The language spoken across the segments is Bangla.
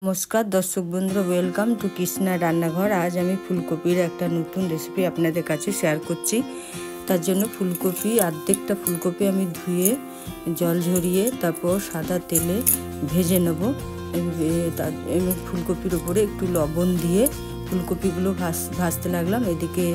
नमस्कार दर्शक बंधुरा वेलकाम टू कृष्णा रान्नाघर। आज आमी फुलकपिर एक नतून रेसिपि आपनादेर काछे शेयर करछि। तार जोन्नो फुलकपि आर्धेकटा फुलकपि आमी धुए जल झरिए तारपर सादा तेले भेजे नेब। फुलकपिर उपरे एकटु लवण दिए फुलकपिगुलो भाजते लागलाम। एदिके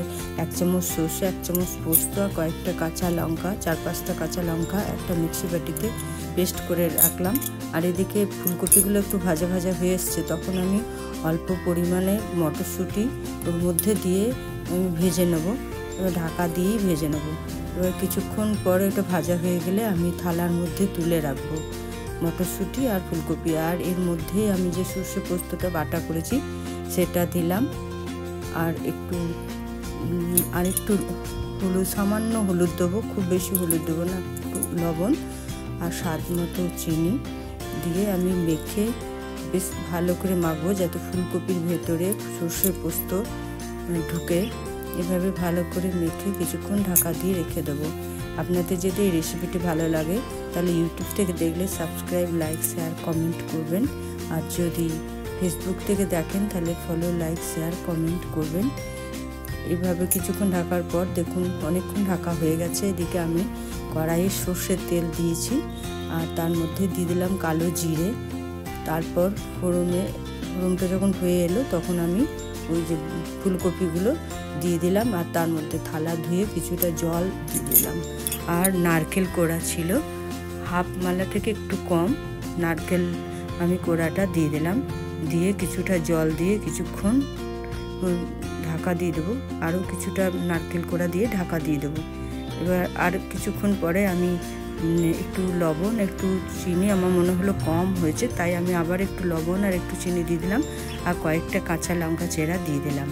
एक चामच सर्षे, एक चामच पोस्त, कयेकटा काँचा लंका, 4-5टा काँचा लंका एक मिक्सि बाटिते पेस्ट करे राखलाम। और एदिके फुलकपिगुलो एकटु भाजा भाजा हये एसेछे तखन आमी अल्प परिमाणे मटरशुंटी ओर मध्य दिए भेजे नेब। ढाका दिए भेजे नेब। एबार किछुक्षण पर एटा भाजा हये गेले आमी थालार मध्य तुले राखबो मटरशुंटी और फुलकपि। और एर मध्य आमी जे सर्षे पोस्तटा बाटा करेछि सेटा दिलाम। और एकटु हलुद, सामान्य हलुद देबो, खूब बेशी हलुद देबो ना, एकटु लवण और स्वाद मतो चीनी दिए आमी मेखे बेश भालो करे माखबो जाते फुलकपिर भेतरे सर्षे पोस्त ढुके। एभाবে ভালো করে মেখে কিছুক্ষণ ঢাকা দিয়ে রেখে দেবো। আপনাদের যদি এই রেসিপিটি ভালো লাগে তাহলে ইউটিউব থেকে দেখলে সাবস্ক্রাইব, লাইক, শেয়ার, কমেন্ট করবেন। আর যদি ফেসবুক থেকে দেখেন তাহলে ফলো, লাইক, শেয়ার, কমেন্ট করবেন। এইভাবে কিছুক্ষণ ঢাকার পর দেখুন অনেকক্ষণ ঢাকা হয়ে গেছে। এদিকে আমি কড়াইয়ে সর্ষের তেল দিয়েছি আর তার মধ্যে দিয়ে দিলাম কালো জিরে। তারপর ফোড়নটা যখন হয়ে এলো তখন আমি ওই যে ফুলকপিগুলো দিয়ে দিলাম আর তার মধ্যে থালা ধুয়ে কিছুটা জল দিয়ে দিলাম। আর নারকেল কোড়া ছিল হাফ মালা থেকে একটু কম নারকেল আমি কোড়াটা দিয়ে দিলাম। দিয়ে কিছুটা জল দিয়ে কিছুক্ষণ ঢাকা দিয়ে দেবো। আরও কিছুটা নারকেল কোড়া দিয়ে ঢাকা দিয়ে দেবো। এবার আর কিছুক্ষণ পরে আমি একটু লবণ, একটু চিনি, আমার মনে হলো কম হয়েছে তাই আমি আবার একটু লবণ আর একটু চিনি দিয়ে দিলাম আর কয়েকটা কাঁচা লঙ্কা চেরা দিয়ে দিলাম।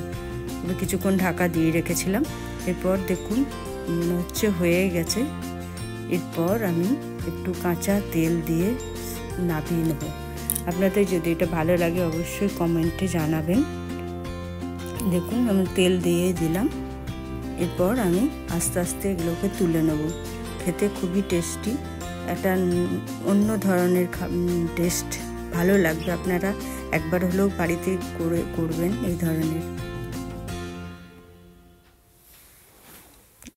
এবার কিছুক্ষণ ঢাকা দিয়ে রেখেছিলাম। এরপর দেখুন হচ্ছে হয়ে গেছে। এরপর আমি একটু কাঁচা তেল দিয়ে নামিয়ে নেব। আপনাদের যদি এটা ভালো লাগে অবশ্যই কমেন্টে জানাবেন। দেখুন আমি তেল দিয়ে দিলাম। এরপর আমি আস্তে আস্তে এগুলোকে তুলে নেব। খেতে খুবই টেস্টি, একটা অন্য ধরনের টেস্ট, ভালো লাগবে। আপনারা একবার হলেও বাড়িতে করবেন এই ধরনের।